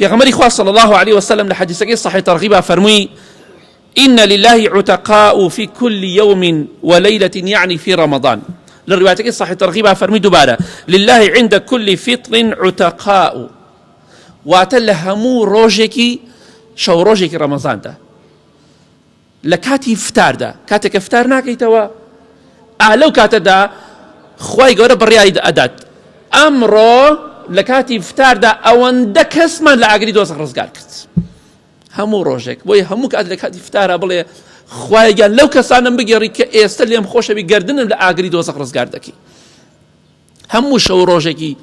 پیغمبری خوا صلی الله عليه وسلم لحديثك صحيح ترغيبها فرمي إن لله عتقاء في كل يوم وليلة يعني في رمضان. للرواياتك صحيح ترغيبها فرمي دبارة لله عند كل فطر عتقاء واتلهمو روجكي شو روجكي رمضان ده لكاتي فتار ده كاتك فتار ناكي توا لو كاتا ده خواي قورا برياي أدات أمرو لكاتي فتار ده أوان كسما لأقري دوسخ رزقار كت همو روجك بوي همو كات لكاتي فتار بلي خواي قال لو كسانا بقري كإستليم خوشة بقردن لأقري دوسخ رزقار دكي همو شو روجكي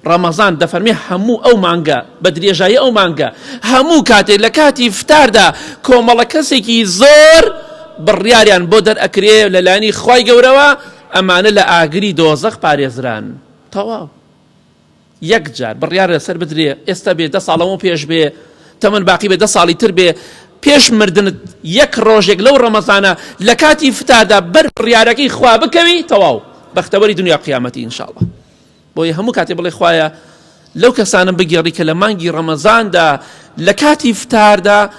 رمضان دفرمي همو أو مانجا بدري جاي أو مانجا همو كاتي لكاتي فتار ده كومالا كسيكي زور بڕیاریان بۆ دەرئەکرێ لەلایەنی خوای گەورەوە ئەمانە لە ئاگری دۆزەخ پارێزران تەواو یەک جار بڕیار لەسەر بدرێ ئێستا بێ 10 ساڵەوە پێش بێ تەمەن باقی بێ 10 ساڵی تر بێ پێش مردنت یەک ڕۆژێک لەو ڕەمەزانە لە کاتی فتادا بەر بڕیارەکەی خوا بکەوی تەواو بەختەوەری دنیا قیامەتی ئینشاءڵڵا. بۆیە هەموو کاتێ بڵێ خوایە لەو کەسانم بگێڕی کە لە مانگی ڕەمەزاندا لە کاتی فتاردا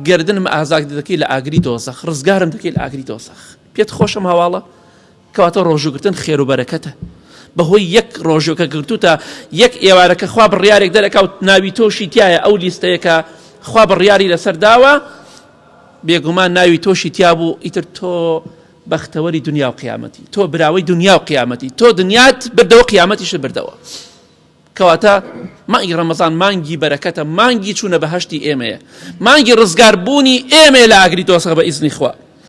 گردنم ئازاد دەکەی لە ئاگری دۆزەخ ڕزگارم دەکەی لە ئاگری دۆزەخ. پێت خۆشم هەواڵە کەواتە ڕۆژوگرتن خێر و بەرەکەتە بەهۆی یەک ڕۆژێکە گرتوتە یەک ئێوارەکە خوا بڕیارێک دەرەکەوت ناوی تۆشی تایە ئەو لیستەیەکە خوا بڕیاری لەسەر داوە بێگومان ناوی تۆشی تیا بوو ئیتر تۆ بەختەوەری دنیا و قیامەتی تۆ براوەی دنیا و قیامەتی تۆ دنیات بردەوە قیامەتیش بردەوە. کەواتە مانگی ڕەمەزان مانگی بەرەکەتە مانگی چوونە بەهەشتی ئێمەیە مانگی ڕزگاربوونی ئێمە لە ئاگری دۆزەخ بە ئیزنی خوا.